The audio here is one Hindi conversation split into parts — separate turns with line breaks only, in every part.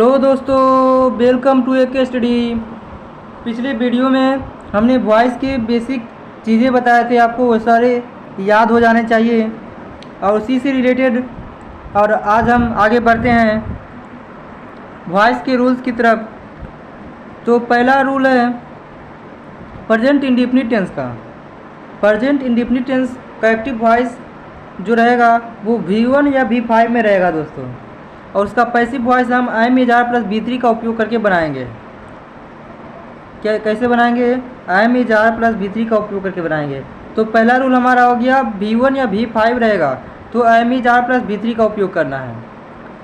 हेलो दोस्तों, वेलकम टू एक स्टडी। पिछले वीडियो में हमने वॉइस के बेसिक चीज़ें बताए थे, आपको वो सारे याद हो जाने चाहिए और उसी से रिलेटेड। और आज हम आगे बढ़ते हैं वॉइस के रूल्स की तरफ। तो पहला रूल है प्रेजेंट इंडेफिनिट टेंस का। प्रेजेंट इंडेफिनिट टेंस का एक्टिव वॉइस जो रहेगा वो V1 या V5 में रहेगा दोस्तों, और उसका पैसिव वॉइस हम I M is are plus V3 का उपयोग करके बनाएंगे। क्या कैसे बनाएंगे? I M is are plus V3 का उपयोग करके बनाएंगे। तो पहला रूल हमारा हो गया V1 या V5 रहेगा तो I am is are plus V3 का उपयोग करना है।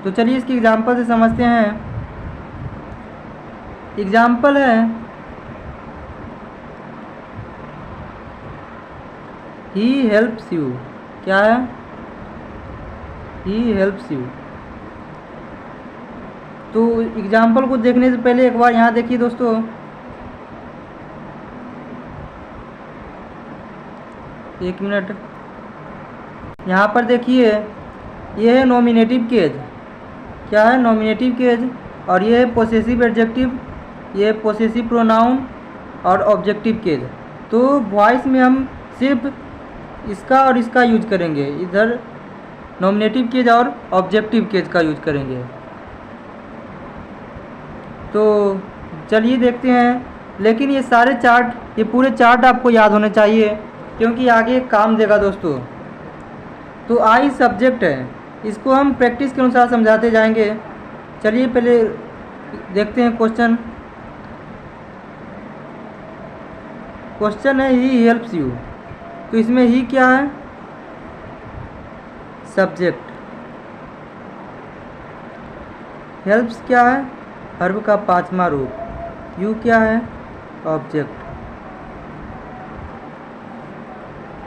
तो चलिए इसकी एग्जांपल से समझते हैं। एग्जांपल है ही हेल्प्स यू। क्या है? He helps you. तो एग्जाम्पल को देखने से पहले एक बार यहाँ देखिए दोस्तों। एक मिनट, यहाँ पर देखिए, ये है नॉमिनेटिव केज। क्या है? Nominative case. और ये है पोसेसिव एडजेक्टिव, ये है पोसेसिव प्रोनाउन और ऑब्जेक्टिव केज। तो वॉइस में हम सिर्फ इसका और इसका यूज करेंगे, इधर नॉमिनेटिव केज और ऑब्जेक्टिव केज का यूज करेंगे। तो चलिए देखते हैं। लेकिन ये सारे चार्ट, ये पूरे चार्ट आपको याद होने चाहिए क्योंकि आगे काम देगा दोस्तों। तो आई सब्जेक्ट है, इसको हम प्रैक्टिस के अनुसार समझाते जाएंगे। चलिए पहले देखते हैं क्वेश्चन। क्वेश्चन है ही हेल्प्स यू। तो इसमें ही क्या है? सब्जेक्ट। हेल्प्स क्या है? वर्ब का पांचवा रूप। यू क्या है? ऑब्जेक्ट।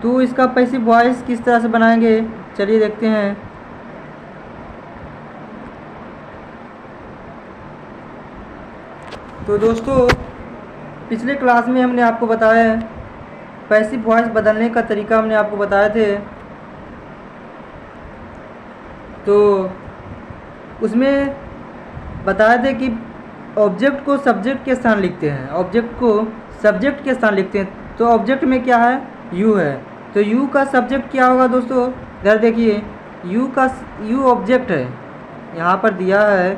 तो इसका पैसिव वॉइस किस तरह से बनाएंगे, चलिए देखते हैं। तो दोस्तों पिछले क्लास में हमने आपको बताया पैसिव वॉइस बदलने का तरीका, हमने आपको बताए थे। तो उसमें बताए थे कि ऑब्जेक्ट को सब्जेक्ट के स्थान लिखते हैं, ऑब्जेक्ट को सब्जेक्ट के स्थान लिखते हैं। तो ऑब्जेक्ट में क्या है? यू है। तो यू का सब्जेक्ट क्या होगा दोस्तों? इधर देखिए, यू ऑब्जेक्ट है। यहाँ पर दिया है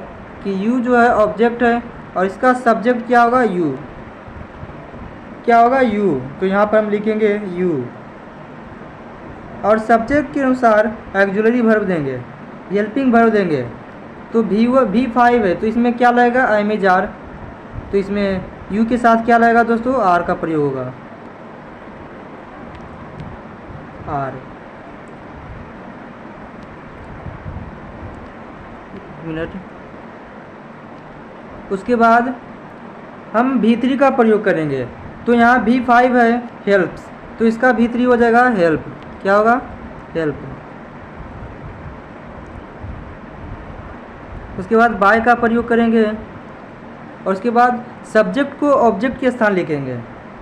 कि यू जो है ऑब्जेक्ट है और इसका सब्जेक्ट क्या होगा? यू। क्या होगा? यू। तो यहाँ पर हम लिखेंगे यू और सब्जेक्ट के अनुसार ऑक्सिलरी वर्ब देंगे, हेल्पिंग वर्ब देंगे। तो V5 है तो इसमें क्या लगेगा? I M is are. तो इसमें यू के साथ क्या लगेगा दोस्तों? आर का प्रयोग होगा, आर। एक मिनट। उसके बाद हम V3 का प्रयोग करेंगे। तो यहाँ V5 है हेल्प्स, तो इसका V3 हो जाएगा हेल्प। क्या होगा? हेल्प। उसके बाद बाय का प्रयोग करेंगे और उसके बाद सब्जेक्ट को ऑब्जेक्ट के स्थान लिखेंगे।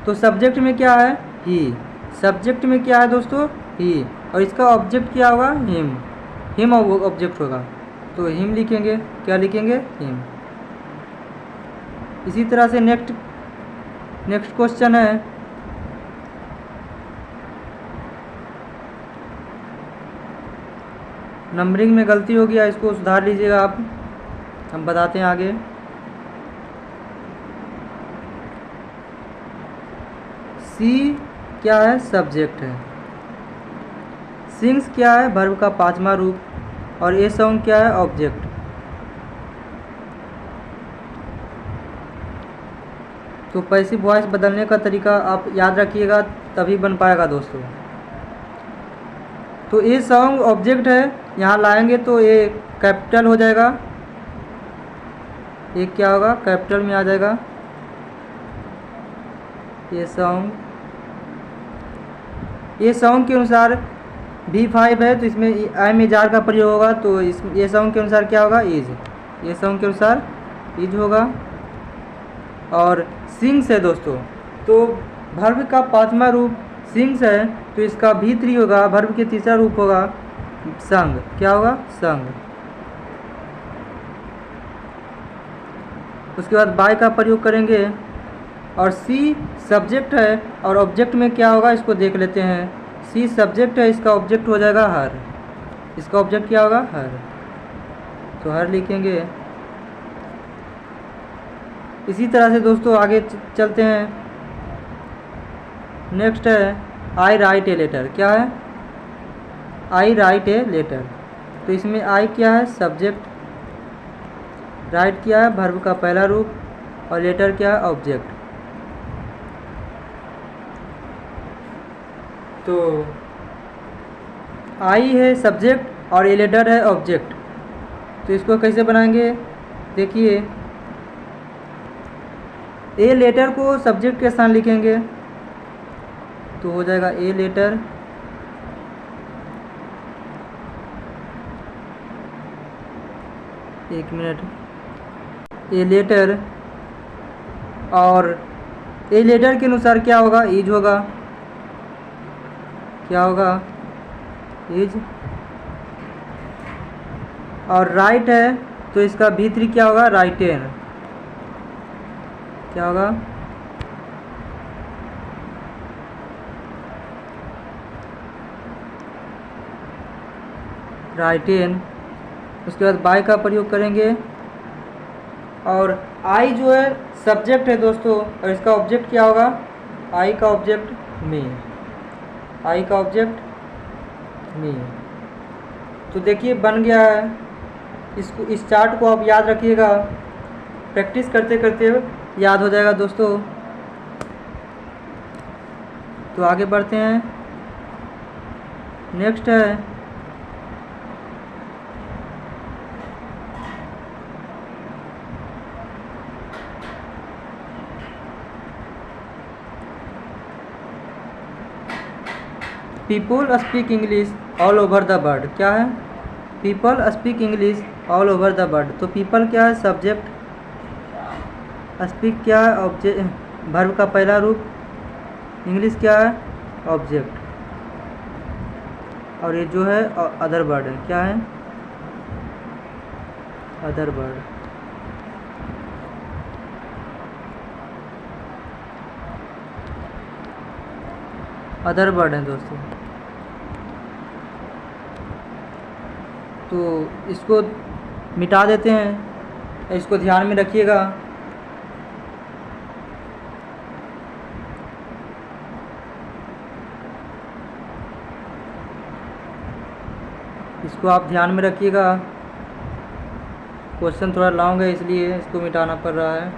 तो सब्जेक्ट में क्या है? ही। सब्जेक्ट में क्या है दोस्तों? ही। और इसका ऑब्जेक्ट क्या होगा? हिम। हिम ऑब्जेक्ट होगा तो हिम लिखेंगे। क्या लिखेंगे? हिम। इसी तरह से नेक्स्ट क्वेश्चन है नंबरिंग में गलती हो गया, इसको सुधार लीजिएगा आप। हम बताते हैं आगे। सी क्या है? सब्जेक्ट है। सिंग्स क्या है? वर्ब का पांचवा रूप। और ए सॉन्ग क्या है? ऑब्जेक्ट। तो पैसिव वॉइस बदलने का तरीका आप याद रखिएगा, तभी बन पाएगा दोस्तों। तो ए सॉन्ग ऑब्जेक्ट है, यहाँ लाएंगे तो ए कैपिटल हो जाएगा। ये क्या होगा? कैपिटल में आ जाएगा। ये सॉन्ग के अनुसार V5 है तो इसमें आई एम इज आर का प्रयोग होगा। तो इस ये सॉन्ग के अनुसार क्या होगा? इज। ये सॉन्ग के अनुसार इज होगा। और सिंग्स है दोस्तों, तो वर्ब का पांचवा रूप सिंग्स है तो इसका V3 होगा। वर्ब के तीसरा रूप होगा संग। क्या होगा? संग। उसके बाद बाय का प्रयोग करेंगे। और सी सब्जेक्ट है और ऑब्जेक्ट में क्या होगा इसको देख लेते हैं। सी सब्जेक्ट है, इसका ऑब्जेक्ट हो जाएगा हर। इसका ऑब्जेक्ट क्या होगा? हर। तो हर लिखेंगे। इसी तरह से दोस्तों आगे चलते हैं। नेक्स्ट है आई राइट ए लेटर। क्या है? I write a letter. तो इसमें आई क्या है? सब्जेक्ट। राइट क्या है? वर्ब का पहला रूप। और लेटर क्या है? ऑब्जेक्ट। तो आई है सब्जेक्ट और ए लेटर है ऑब्जेक्ट। तो इसको कैसे बनाएंगे? देखिए, ए लेटर को सब्जेक्ट के स्थान लिखेंगे तो हो जाएगा ए लेटर। एक मिनट। ए लेटर, और ए लेटर के अनुसार क्या होगा? इज होगा। क्या होगा? इज। और राइट है तो इसका V3 क्या होगा? राइटेन। क्या होगा? राइटेन। उसके बाद बाय का प्रयोग करेंगे। और आई जो है सब्जेक्ट है दोस्तों, और इसका ऑब्जेक्ट क्या होगा? आई का ऑब्जेक्ट मी। आई का ऑब्जेक्ट मी। तो देखिए बन गया है। इसको, इस चार्ट को आप याद रखिएगा, प्रैक्टिस करते करते याद हो जाएगा दोस्तों। तो आगे बढ़ते हैं। नेक्स्ट है people speak English all over the world. क्या है? People speak English all over the world. तो पीपल क्या है? सब्जेक्ट। स्पीक क्या है? ऑब्जेक्ट, वर्ब का पहला रूप। इंग्लिश क्या है? ऑब्जेक्ट। और ये जो है अदर वर्ड है। क्या है? Other word. अदर वर्ड है दोस्तों। तो इसको मिटा देते हैं, इसको ध्यान में रखिएगा। इसको आप ध्यान में रखिएगा, क्वेश्चन थोड़ा लॉन्ग है इसलिए इसको मिटाना पड़ रहा है।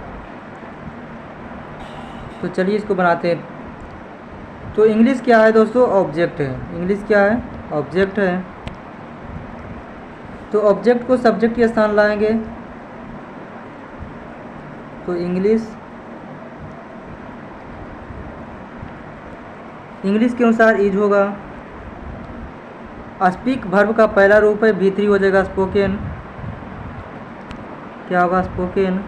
तो चलिए इसको बनाते हैं। तो इंग्लिश क्या है दोस्तों? ऑब्जेक्ट है। इंग्लिश क्या है? ऑब्जेक्ट है। तो ऑब्जेक्ट को सब्जेक्ट के स्थान लाएंगे तो इंग्लिश। इंग्लिश के अनुसार इज होगा। स्पीक वर्ब का पहला रूप है, V3 हो जाएगा स्पोकन। क्या होगा? स्पोकन।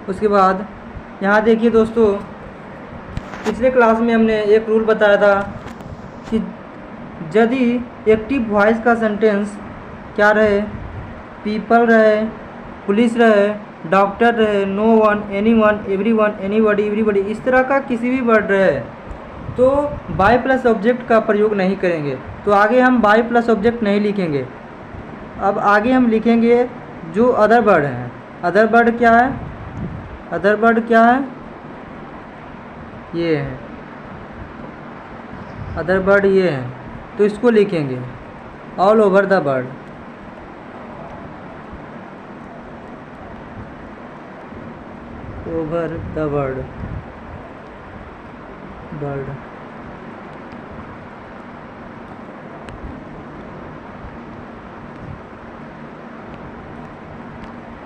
उसके बाद यहाँ देखिए दोस्तों, पिछले क्लास में हमने एक रूल बताया था कि यदि एक्टिव वॉइस का सेंटेंस क्या रहे? पीपल रहे, पुलिस रहे, डॉक्टर रहे, no one, anyone, everyone, anybody, everybody, इस तरह का किसी भी वर्ड रहे तो बाय प्लस ऑब्जेक्ट का प्रयोग नहीं करेंगे। तो आगे हम बाय प्लस ऑब्जेक्ट नहीं लिखेंगे। अब आगे हम लिखेंगे जो अदर वर्ड हैं। अदर वर्ड क्या है? अदर वर्ड क्या है? ये है अदर वर्ड, ये है। तो इसको लिखेंगे all over the world. Over the world, world.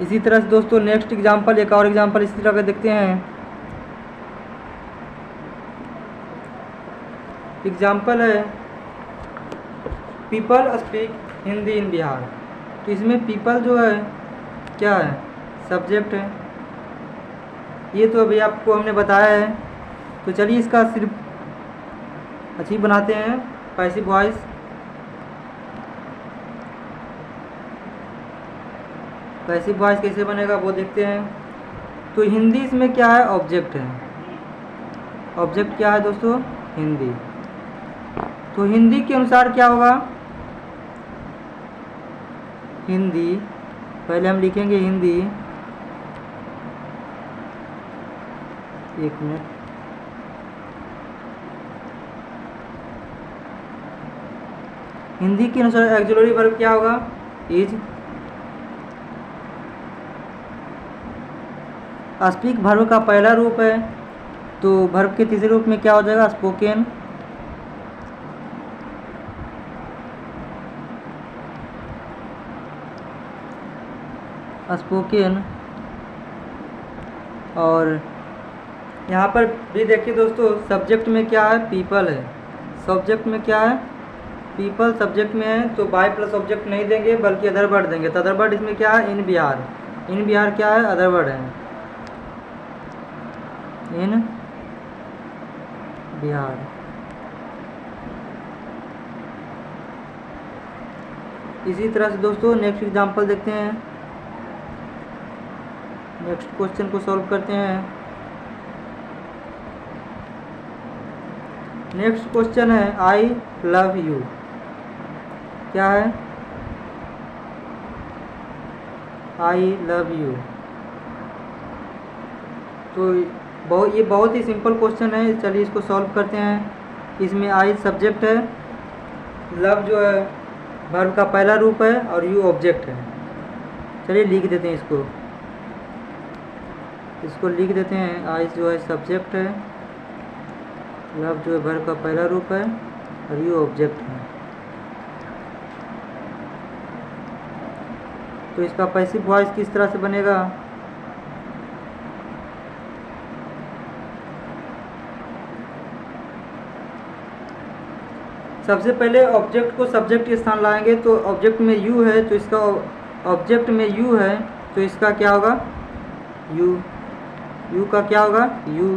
इसी तरह से दोस्तों नेक्स्ट एग्जांपल, एक और एग्जांपल इसी तरह का देखते हैं। एग्जांपल है पीपल स्पीक हिंदी इन बिहार। तो इसमें पीपल जो है क्या है? सब्जेक्ट है। ये तो अभी आपको हमने बताया है। तो चलिए इसका सिर्फ अच्छी बनाते हैं पैसिव वॉइस। पैसिव वॉइस कैसे बनेगा वो देखते हैं। तो हिंदी इसमें क्या है, ऑब्जेक्ट है। ऑब्जेक्ट क्या है दोस्तों, हिंदी। तो हिंदी के अनुसार क्या होगा, हिंदी पहले हम लिखेंगे हिंदी, एक मिनट, हिंदी के अनुसार ऑक्सिलरी वर्ब क्या होगा, इज। स्पीक वर्ब का पहला रूप है, तो वर्ब के तीसरे रूप में क्या हो जाएगा, स्पोकन। स्पोकन। और यहाँ पर भी देखिए दोस्तों, सब्जेक्ट में क्या है, पीपल है। सब्जेक्ट में क्या है, पीपल सब्जेक्ट में है, तो बाय प्लस ऑब्जेक्ट नहीं देंगे बल्कि अदर वर्ड देंगे। तो अदर वर्ड इसमें क्या है, इन बिहार। इन बिहार क्या है, अदर वर्ड है, इन बिहार। इसी तरह से दोस्तों नेक्स्ट एग्जांपल देखते हैं, नेक्स्ट क्वेश्चन को सॉल्व करते हैं। नेक्स्ट क्वेश्चन है आई लव यू। क्या है, आई लव यू। तो ये बहुत ही सिंपल क्वेश्चन है, चलिए इसको सॉल्व करते हैं। इसमें आई सब्जेक्ट है, लव जो है वर्ब का पहला रूप है और यू ऑब्जेक्ट है। चलिए लिख देते हैं इसको लिख देते हैं। आई जो है सब्जेक्ट है, लव जो है वर्ब का पहला रूप है और यू ऑब्जेक्ट है। तो इसका पैसिव वॉइस किस तरह से बनेगा, सबसे पहले ऑब्जेक्ट को सब्जेक्ट के स्थान लाएंगे। तो ऑब्जेक्ट में यू है, तो इसका ऑब्जेक्ट में यू है, तो इसका क्या होगा, यू। यू का क्या होगा, यू।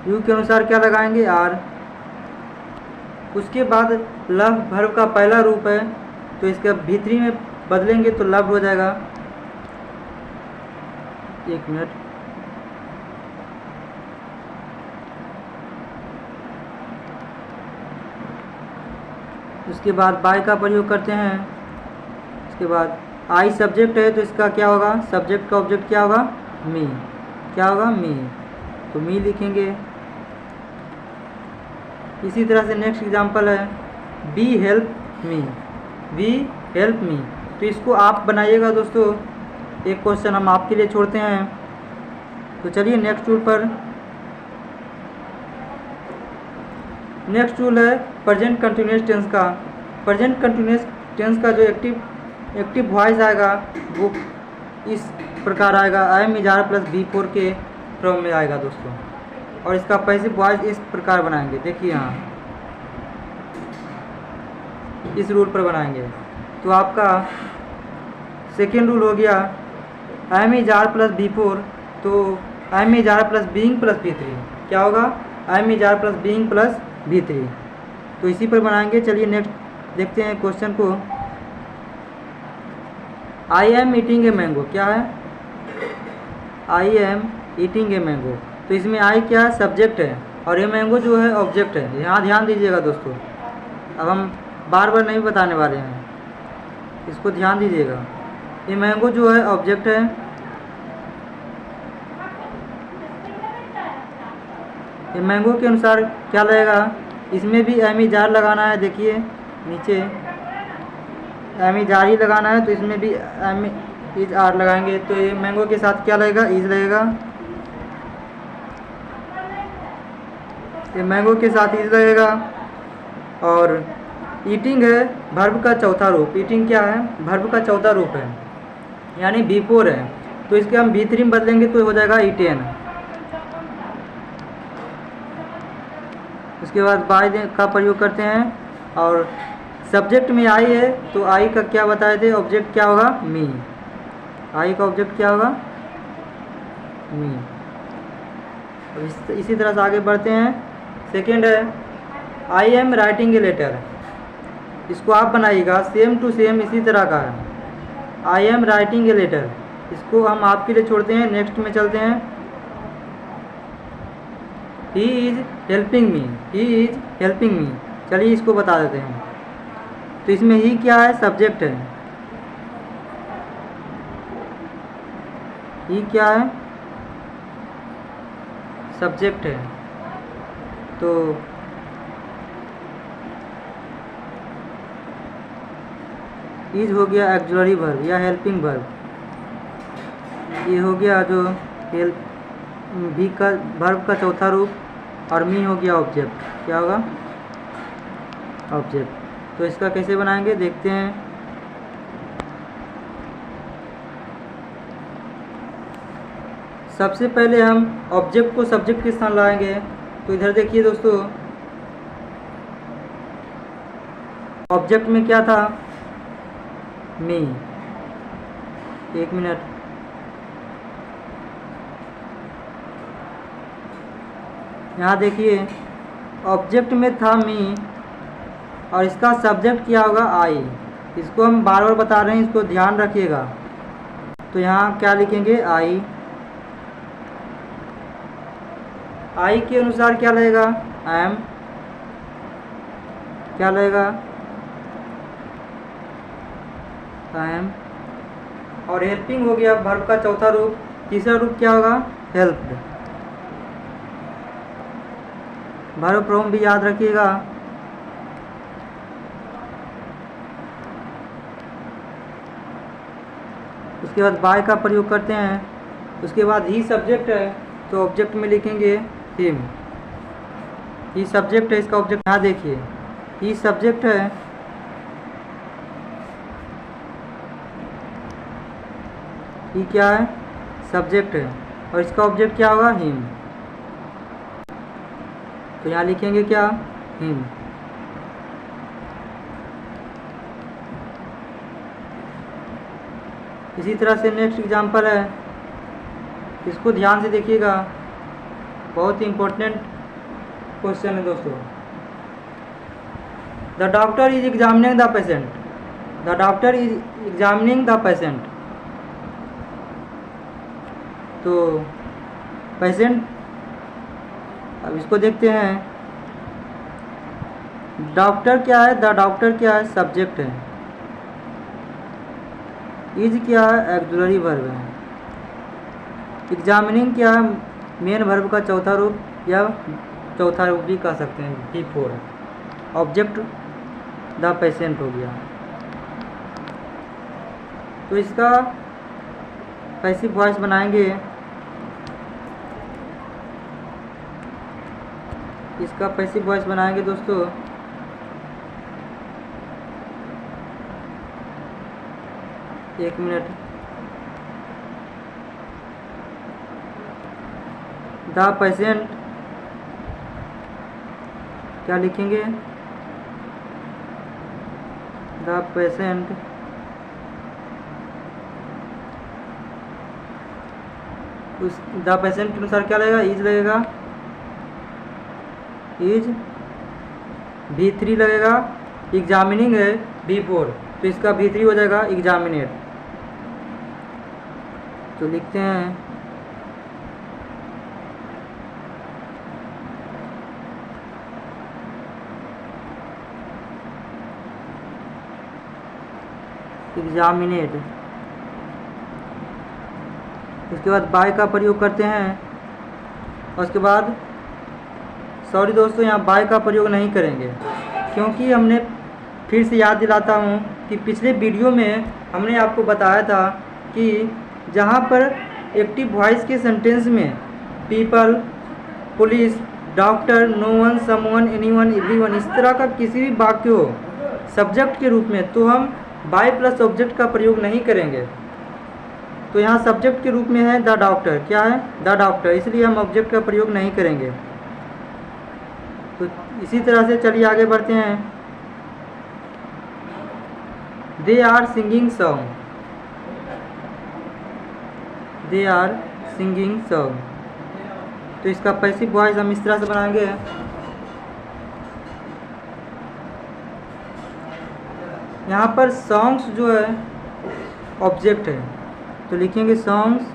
यू के अनुसार क्या लगाएंगे, आर। उसके बाद लव वर्ब का पहला रूप है, तो इसका भीतरी में बदलेंगे तो लव हो जाएगा। एक मिनट, उसके बाद बाय का प्रयोग करते हैं। उसके बाद आई सब्जेक्ट है, तो इसका क्या होगा, सब्जेक्ट का ऑब्जेक्ट क्या होगा, मी। क्या होगा, मी। तो मी लिखेंगे। इसी तरह से नेक्स्ट एग्जांपल है B help me. B help me, तो इसको आप बनाइएगा दोस्तों। एक क्वेश्चन हम आपके लिए छोड़ते हैं। तो चलिए नेक्स्ट टूल पर। नेक्स्ट टूल है प्रेजेंट कंटिन्यूअस टेंस का। प्रेजेंट कंटिन्यूअस टेंस का जो एक्टिव वॉइस आएगा वो इस प्रकार आएगा, I M is are plus बी4 के क्रम में आएगा दोस्तों। और इसका पैसिव वॉइस इस प्रकार बनाएंगे, देखिए यहाँ इस रूल पर बनाएंगे। तो आपका सेकेंड रूल हो गया i M is are plus बी4, तो I am is are plus being plus बी3 क्या होगा, i M is are plus being plus बी3। तो इसी पर बनाएंगे। चलिए नेक्स्ट देखते हैं क्वेश्चन को। I am eating a mango. क्या है, I am eating a mango. तो इसमें आई क्या है, सब्जेक्ट है, और ये मैंगो जो है ऑब्जेक्ट है। यहाँ ध्यान दीजिएगा दोस्तों, अब हम बार बार नहीं बताने वाले हैं, इसको ध्यान दीजिएगा। ये मैंगो जो है ऑब्जेक्ट है, ये मैंगो के अनुसार क्या लगेगा, इसमें भी एम इज आर लगाना है। देखिए नीचे एम इज आर ही लगाना है, तो इसमें भी एम इज आर लगाएंगे। तो ये मैंगो के साथ क्या लगेगा, इज लगेगा। ये मैंगो के साथ इज लगेगा। और ईटिंग है वर्ब का चौथा रूप। ईटिंग क्या है, वर्ब का चौथा रूप है, यानी बी4 है, तो इसके हम बी3 में बदलेंगे तो हो जाएगा ईटेन। उसके बाद बाय का प्रयोग करते हैं। और सब्जेक्ट में आई है, तो आई का क्या बताए थे, ऑब्जेक्ट क्या होगा, मी। आई का ऑब्जेक्ट क्या होगा, मी। इसी तरह से आगे बढ़ते हैं। सेकेंड है I am writing a letter. इसको आप बनाइएगा, सेम टू सेम इसी तरह का है। I am writing a letter, इसको हम आपके लिए छोड़ते हैं। नेक्स्ट में चलते हैं। He is helping me, he is helping me, चलिए इसको बता देते हैं। तो इसमें ही क्या है? सब्जेक्ट है। ही क्या है? सब्जेक्ट है। तो इज हो गया एक्सुलरी वर्ब या हेल्पिंग वर्ब। ये हो गया जो हेल्प भी का वर्ब का चौथा रूप, और मी हो गया ऑब्जेक्ट। क्या होगा? ऑब्जेक्ट। तो इसका कैसे बनाएंगे देखते हैं। सबसे पहले हम ऑब्जेक्ट को सब्जेक्ट के स्थान लाएंगे। तो इधर देखिए दोस्तों, ऑब्जेक्ट में क्या था? मी। एक मिनट, यहाँ देखिए ऑब्जेक्ट में था मी और इसका सब्जेक्ट क्या होगा? आई। इसको हम बार बार बता रहे हैं, इसको ध्यान रखिएगा। तो यहाँ क्या लिखेंगे? आई। आई के अनुसार क्या लगेगा? एम। क्या लगेगा? एम। और हेल्पिंग हो गया वर्ब का चौथा रूप। तीसरा रूप क्या होगा? हेल्प्ड। वर्ब फ्रॉम भी याद रखिएगा। उसके बाद बाय का प्रयोग करते हैं। उसके बाद ही सब्जेक्ट है, तो ऑब्जेक्ट में लिखेंगे हिम। ही सब्जेक्ट है, इसका ऑब्जेक्ट यहाँ देखिए, ही सब्जेक्ट है, ही क्या है? सब्जेक्ट है, और इसका ऑब्जेक्ट क्या होगा? हिम। तो यहाँ लिखेंगे क्या? हिम। इसी तरह से नेक्स्ट एग्जांपल है, इसको ध्यान से देखिएगा, बहुत ही इम्पोर्टेंट क्वेश्चन है दोस्तों। The doctor is examining the patient, the doctor is examining the patient. तो पेशेंट, अब इसको देखते हैं। डॉक्टर क्या है? द डॉक्टर क्या है? सब्जेक्ट है। इज क्या है? एक्सुलरी वर्ब है। एग्जामिनिंग क्या है? मेन वर्ब का चौथा रूप या चौथा रूप भी कह सकते हैं, B4। ऑब्जेक्ट द पेशेंट हो गया। तो इसका पैसिव वॉइस बनाएंगे। इसका पैसिव वॉइस बनाएंगे दोस्तों। एक मिनट, द पेशेंट क्या लिखेंगे? द पेशेंट उस द पेशेंट के अनुसार क्या लगेगा? इज लगेगा, इज B3 लगेगा। एग्जामिनिंग है B4, तो इसका B3 हो जाएगा एग्जामिनेट। तो लिखते हैं एग्जामिनेट। उसके बाद बाय का प्रयोग करते हैं। और उसके बाद सॉरी दोस्तों, यहाँ बाय का प्रयोग नहीं करेंगे, क्योंकि हमने, फिर से याद दिलाता हूँ कि पिछले वीडियो में हमने आपको बताया था कि जहाँ पर एक्टिव वॉइस के सेंटेंस में people, police, doctor, no one, someone, anyone, everyone, इस तरह का किसी भी वाक्य हो सब्जेक्ट के रूप में, तो हम बाय प्लस ऑब्जेक्ट का प्रयोग नहीं करेंगे। तो यहाँ सब्जेक्ट के रूप में है द डॉक्टर। क्या है? द डॉक्टर, इसलिए हम ऑब्जेक्ट का प्रयोग नहीं करेंगे। तो इसी तरह से चलिए आगे बढ़ते हैं। They are singing song, they are singing song. तो इसका पैसिव वॉइस हम इस तरह से बनाएंगे। यहाँ पर सॉन्ग्स जो है ऑब्जेक्ट है, तो लिखेंगे सॉन्ग्स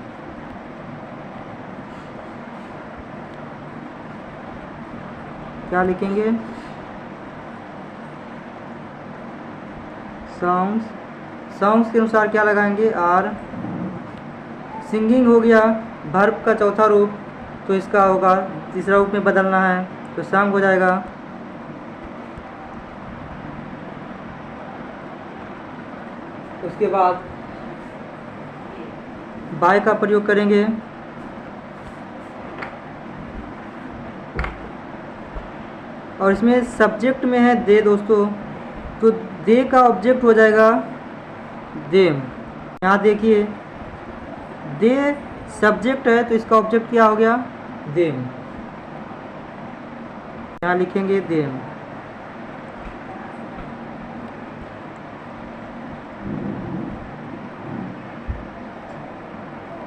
क्या लिखेंगे, सॉन्ग्स के अनुसार क्या लगाएंगे, आर। सिंगिंग हो गया वर्ब का चौथा रूप, तो इसका होगा तीसरा रूप में बदलना है, तो सॉन्ग हो जाएगा। उसके बाद बाय का प्रयोग करेंगे, और इसमें सब्जेक्ट में है दे दोस्तों, तो दे का ऑब्जेक्ट हो जाएगा देम। यहाँ देखिए दे सब्जेक्ट है, तो इसका ऑब्जेक्ट क्या हो गया, देम। यहाँ लिखेंगे देम।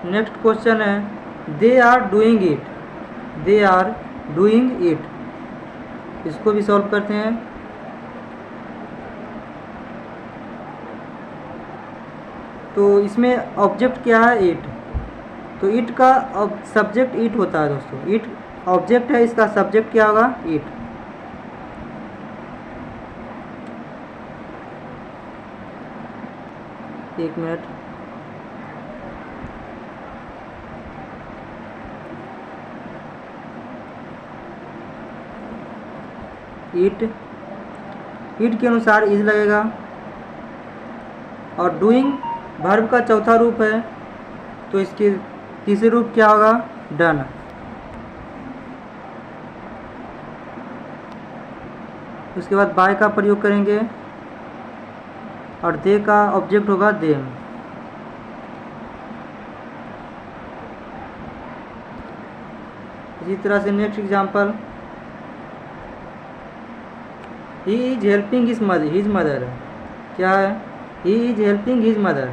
नेक्स्ट क्वेश्चन है they are doing it, they are doing it, इसको भी सॉल्व करते हैं। तो इसमें ऑब्जेक्ट क्या है, इट, तो इट का सब्जेक्ट इट होता है दोस्तों, इट ऑब्जेक्ट है, इसका सब्जेक्ट क्या होगा, इट। एक मिनट, इट के अनुसार इज लगेगा, और डूइंग वर्ब का चौथा रूप है, तो इसके तीसरे रूप क्या होगा, डन। उसके बाद बाय का प्रयोग करेंगे, और दे का ऑब्जेक्ट होगा देम। इसी तरह से next example, he is helping his mother, क्या है, he is helping his mother,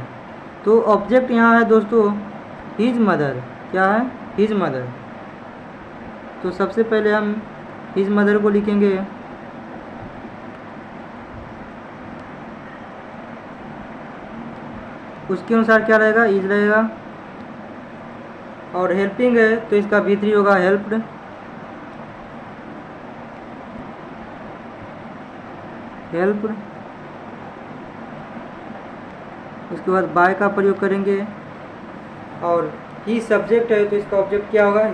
तो ऑब्जेक्ट यहाँ है दोस्तों हिज मदर, क्या है, हिज मदर। तो सबसे पहले हम हिज मदर को लिखेंगे, उसके अनुसार क्या रहेगा, इज रहेगा, और हेल्पिंग है तो इसका V3 होगा हेल्प्ड। हेल्प्ड। उसके बाद बाय का प्रयोग करेंगे, और ही सब्जेक्ट है तो इसका ऑब्जेक्ट क्या होगा,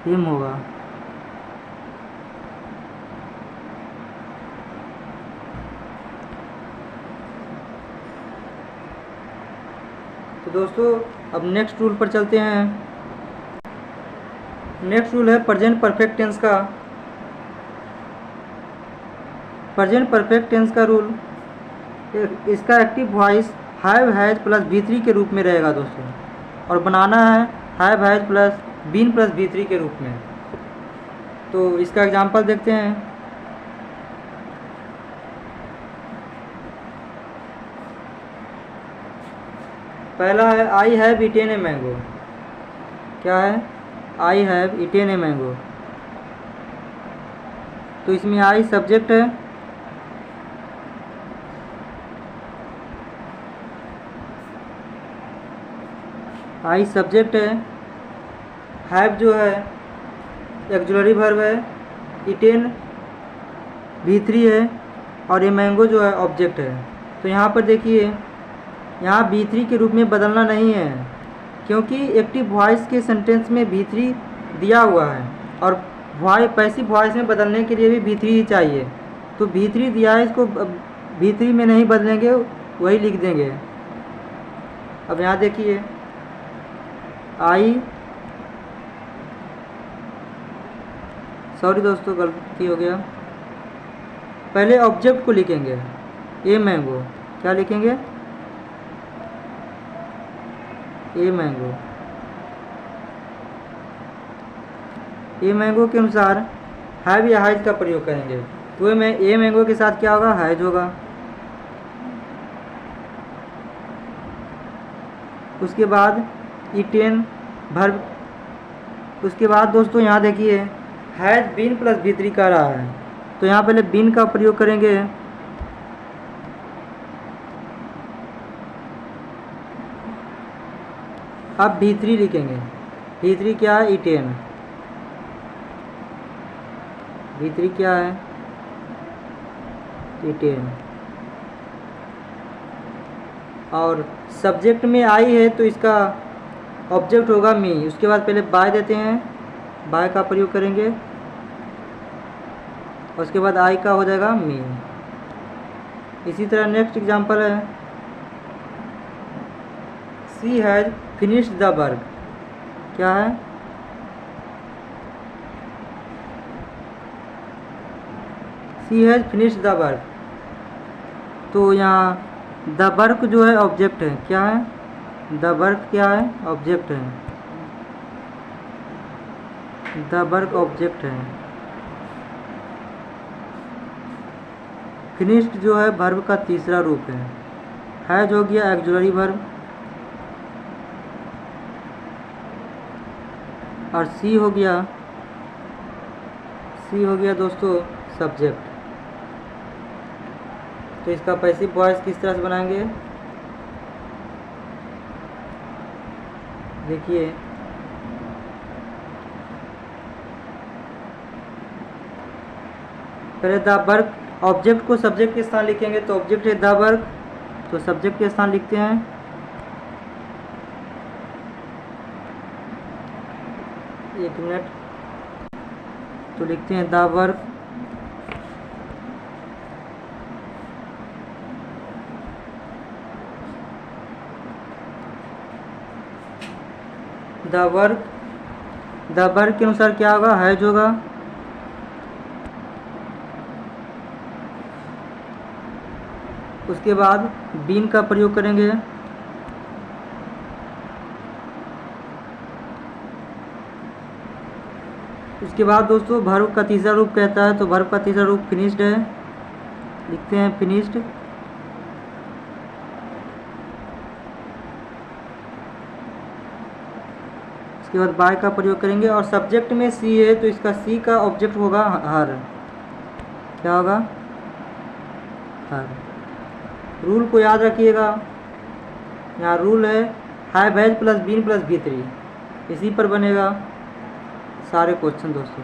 हिम होगा। तो दोस्तों अब नेक्स्ट रूल पर चलते हैं। नेक्स्ट रूल है प्रेजेंट परफेक्ट टेंस का। प्रेजेंट परफेक्ट टेंस का रूल, इसका active voice have has plus V3 के रूप में रहेगा दोस्तों, और बनाना है have has plus been plus V3 के रूप में। तो इसका एग्जांपल देखते हैं। पहला है I have eaten a mango, क्या है, I have eaten a mango, तो इसमें आई सब्जेक्ट है, आई सब्जेक्ट है, हैव जो है एक्जुलरी वर्ब है, ईटेन V3 है, और ये मैंगो जो है ऑब्जेक्ट है। तो यहाँ पर देखिए यहाँ V3 के रूप में बदलना नहीं है, क्योंकि एक्टिव वॉइस के सेंटेंस में V3 दिया हुआ है, और पैसिव वॉइस में बदलने के लिए भी V3 ही चाहिए। तो V3 दिया है, इसको V3 में नहीं बदलेंगे, वही लिख देंगे। अब यहाँ देखिए आई, सॉरी दोस्तों गलती हो गया, पहले ऑब्जेक्ट को लिखेंगे, ए मैंगो, क्या लिखेंगे, ए मैंगो। ए मैंगो के अनुसार हैव या हैज का प्रयोग करेंगे, तो ए मैंगो के साथ क्या होगा, हैज होगा। उसके बाद ईटेन वर्ब। उसके बाद दोस्तों यहाँ देखिए हैज बीन प्लस V3 का रहा है, तो यहाँ पहले बीन का प्रयोग करेंगे। अब B3 लिखेंगे। B3 क्या है? इथेन। B3 क्या है? इथेन। और सब्जेक्ट में आई है तो इसका ऑब्जेक्ट होगा मी। उसके बाद पहले बाय देते हैं, बाय का प्रयोग करेंगे। उसके बाद आई का हो जाएगा मी। इसी तरह नेक्स्ट एग्जांपल है, सी हैज फिनिश्ड द वर्क। क्या है? सी हैज फिनिश्ड द वर्क। तो यहाँ द वर्क जो है ऑब्जेक्ट है। क्या है? द वर्क क्या है? ऑब्जेक्ट है। द वर्क ऑब्जेक्ट है। फिनिश्ड जो है वर्ब का तीसरा रूप है। हैज हो गया ऑक्सिलरी वर्ब, और सी हो गया दोस्तों सब्जेक्ट। तो इसका पैसिव वॉइस किस तरह से बनाएंगे? देखिए, पहले द वर्क, ऑब्जेक्ट को सब्जेक्ट के स्थान लिखेंगे तो ऑब्जेक्ट है द वर्क, तो सब्जेक्ट के स्थान लिखते हैं। एक मिनट, तो लिखते हैं द वर्क। द वर्क के अनुसार क्या होगा? हैज होगा। उसके बाद बीन का प्रयोग करेंगे। उसके बाद दोस्तों वर्ब का तीसरा रूप कहता है, तो वर्ब का तीसरा रूप फिनिश्ड है। लिखते हैं फिनिश्ड। उसके बाद बाय का प्रयोग करेंगे, और सब्जेक्ट में सी है तो इसका सी का ऑब्जेक्ट होगा हर। क्या होगा? हर। रूल को याद रखिएगा, यहाँ रूल है have has plus been plus B3, इसी पर बनेगा सारे क्वेश्चन दोस्तों।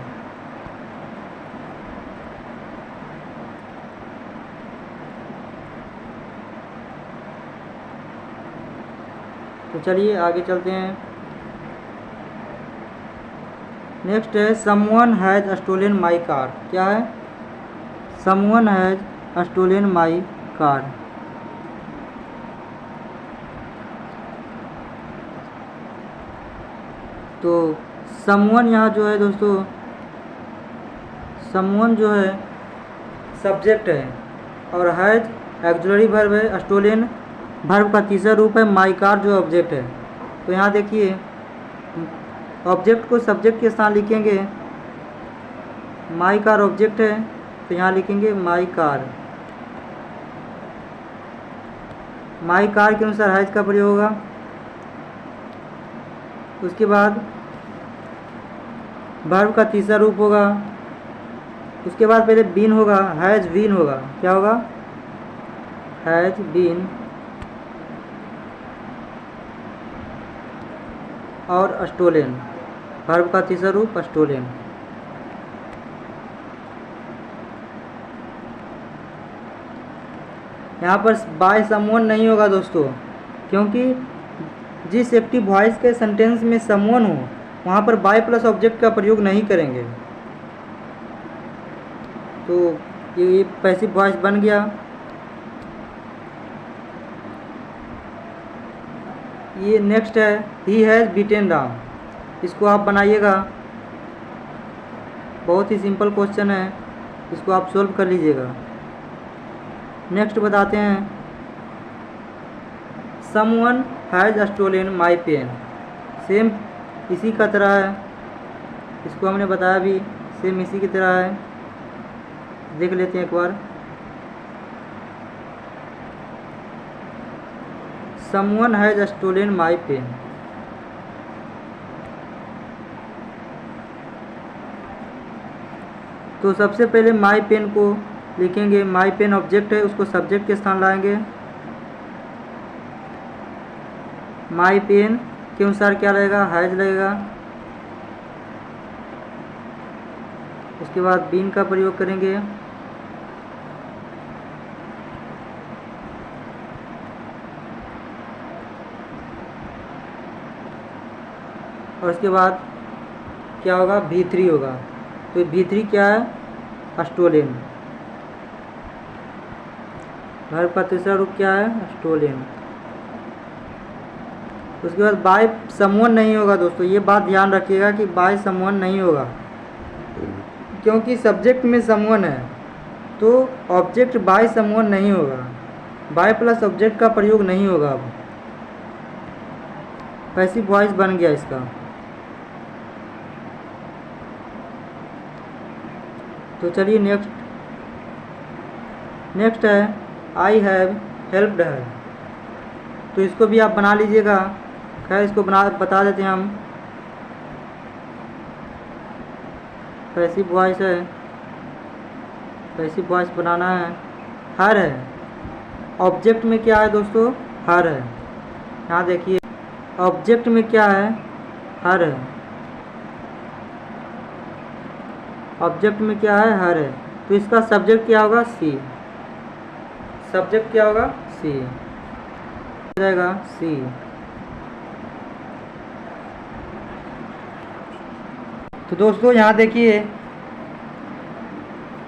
तो चलिए आगे चलते हैं। नेक्स्ट है someone has stolen my car. क्या है? Someone has stolen my car. तो समवन यहाँ जो है दोस्तों, समवन जो है सब्जेक्ट है, और हैज ऑक्सिलरी वर्ब है, स्टोलन वर्ब का तीसरा रूप है, माई कार जो ऑब्जेक्ट है। तो यहाँ देखिए, ऑब्जेक्ट को सब्जेक्ट के स्थान लिखेंगे। माई कार ऑब्जेक्ट है तो यहाँ लिखेंगे माई कार। माई कार के अनुसार हैज का प्रयोग होगा। उसके बाद वर्ब का तीसरा रूप होगा। उसके बाद पहले बीन होगा, हैज बीन होगा। क्या होगा? हैज बीन, और स्टोलन वर्ब का तीसरा रूप स्टोलन। यहाँ पर बाय समवन नहीं होगा दोस्तों, क्योंकि जिस एक्टिव वॉइस के सेंटेंस में समवन हो वहाँ पर बाय प्लस ऑब्जेक्ट का प्रयोग नहीं करेंगे। तो ये पैसिव वॉइस बन गया। ये नेक्स्ट है ही हैज़ बीटेन राम। इसको आप बनाइएगा, बहुत ही सिंपल क्वेश्चन है, इसको आप सॉल्व कर लीजिएगा। नेक्स्ट बताते हैं someone has stolen my pen. Same इसी का तरह है, इसको हमने बताया भी, सेम इसी की तरह है। देख लेते हैं एक बार। Someone has stolen my pen. तो सबसे पहले माई पेन को लिखेंगे। माई पेन ऑब्जेक्ट है, उसको सब्जेक्ट के स्थान लाएंगे। माई पेन के अनुसार क्या लगेगा, हैज लगेगा। उसके बाद बीन का प्रयोग करेंगे। और उसके बाद क्या होगा, V3 होगा। तो V3 क्या है, स्टोलन। वर्ब का तीसरा रूप क्या है, स्टोलन। उसके बाद बाय समवन नहीं होगा दोस्तों, ये बात ध्यान रखिएगा कि बाय समवन नहीं होगा, क्योंकि सब्जेक्ट में समवन है तो ऑब्जेक्ट बाय समवन नहीं होगा। बाय प्लस ऑब्जेक्ट का प्रयोग नहीं होगा। अब पैसिव वॉइस बन गया इसका। तो चलिए नेक्स्ट है आई हैव हेल्प्ड हर। तो इसको भी आप बना लीजिएगा। खैर इसको बता देते हैं हम। पैसिव वॉइस है, पैसिव वॉइस बनाना है। हर है, ऑब्जेक्ट में क्या है दोस्तों, हर है। यहाँ देखिए ऑब्जेक्ट में क्या है, हर है। ऑब्जेक्ट में क्या है, हर है। तो इसका सब्जेक्ट क्या होगा, सी। सब्जेक्ट क्या होगा, सी जाएगा, सी। तो दोस्तों यहाँ देखिए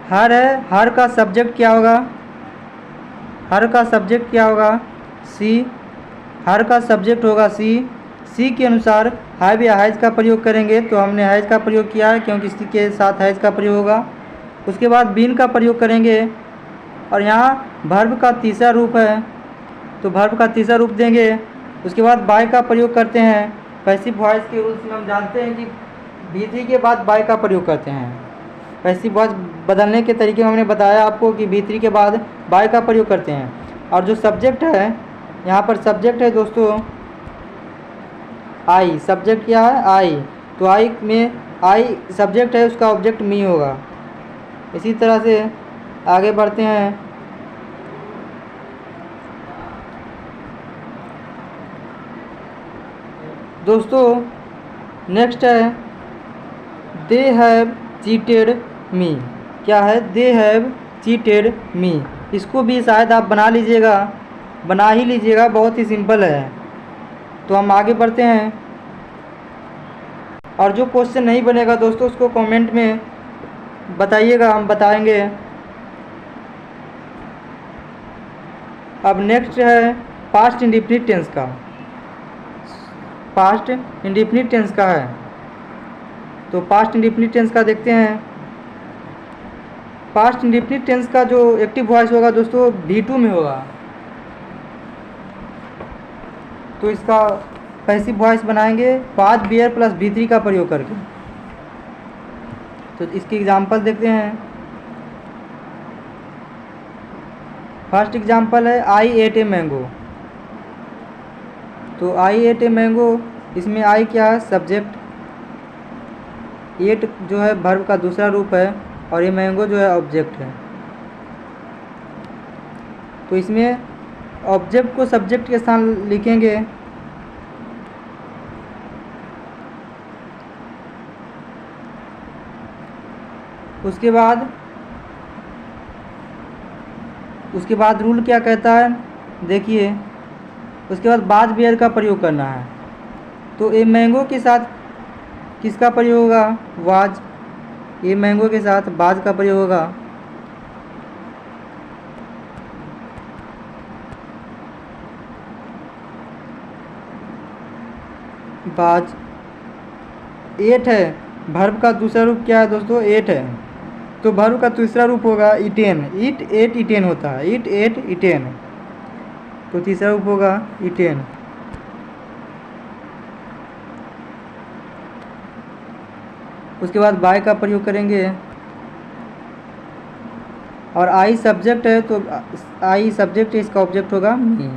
हर है, हर का सब्जेक्ट क्या होगा, हर का सब्जेक्ट क्या होगा, सी। हर का सब्जेक्ट होगा सी। सी के अनुसार हैव या हैज का प्रयोग करेंगे। तो हमने हैज का प्रयोग किया है क्योंकि इसी के साथ हैज का प्रयोग होगा। उसके बाद बीन का प्रयोग करेंगे। और यहाँ वर्ब का तीसरा रूप है तो वर्ब का तीसरा रूप देंगे। उसके बाद बाय का प्रयोग करते हैं। पैसिव वॉइस के रूल्स में हम जानते हैं कि V3 के बाद बाय का प्रयोग करते हैं। पैसिव वॉइस बदलने के तरीके में हमने बताया आपको कि V3 के बाद बाय का प्रयोग करते हैं। और जो सब्जेक्ट है, यहाँ पर सब्जेक्ट है दोस्तों आई। सब्जेक्ट क्या है, आई। तो आई में आई सब्जेक्ट है, उसका ऑब्जेक्ट मी होगा। इसी तरह से आगे बढ़ते हैं। दोस्तों नेक्स्ट है दे हैव चीटेड मी। क्या है, दे हैव चीटेड मी। इसको भी शायद आप बना लीजिएगा, बना ही लीजिएगा, बहुत ही सिंपल है। तो हम आगे बढ़ते हैं। और जो क्वेश्चन नहीं बनेगा दोस्तों उसको कमेंट में बताइएगा, हम बताएंगे। अब नेक्स्ट है पास्ट इंडेफिनिट टेंस का। पास्ट इंडेफिनिट टेंस का है। तो पास्ट इंडेफिनिट टेंस का देखते हैं। पास्ट इंडेफिनिट टेंस का जो एक्टिव वॉइस होगा दोस्तों V2 में होगा। तो इसका पैसिव वॉइस बनाएंगे पास्ट बियर प्लस V3 का प्रयोग करके। तो इसकी एग्जांपल देखते हैं। फर्स्ट एग्जांपल है आई एट ए मैंगो। तो आई एट ए मैंगो, इसमें आई क्या है, सब्जेक्ट। एट जो है वर्ब का दूसरा रूप है और ये मैंगो जो है ऑब्जेक्ट है। तो इसमें ऑब्जेक्ट को सब्जेक्ट के स्थान लिखेंगे। उसके बाद रूल क्या कहता है देखिए। उसके बाद बाज बियर का प्रयोग करना है। तो ये मैंगो के साथ किसका प्रयोग होगा, वाज। ये मैंगो के साथ बाज का प्रयोग होगा। बाज। एट है, वर्ब का दूसरा रूप क्या है दोस्तों, एट है। तो वर्ब का तीसरा रूप होगा इटेन। ईट एट इटेन होता है, ईट एट इटेन। तो तीसरा रूप होगा इटेन। उसके बाद बाय का प्रयोग करेंगे। और आई सब्जेक्ट है तो आई सब्जेक्ट है, इसका ऑब्जेक्ट होगा मी।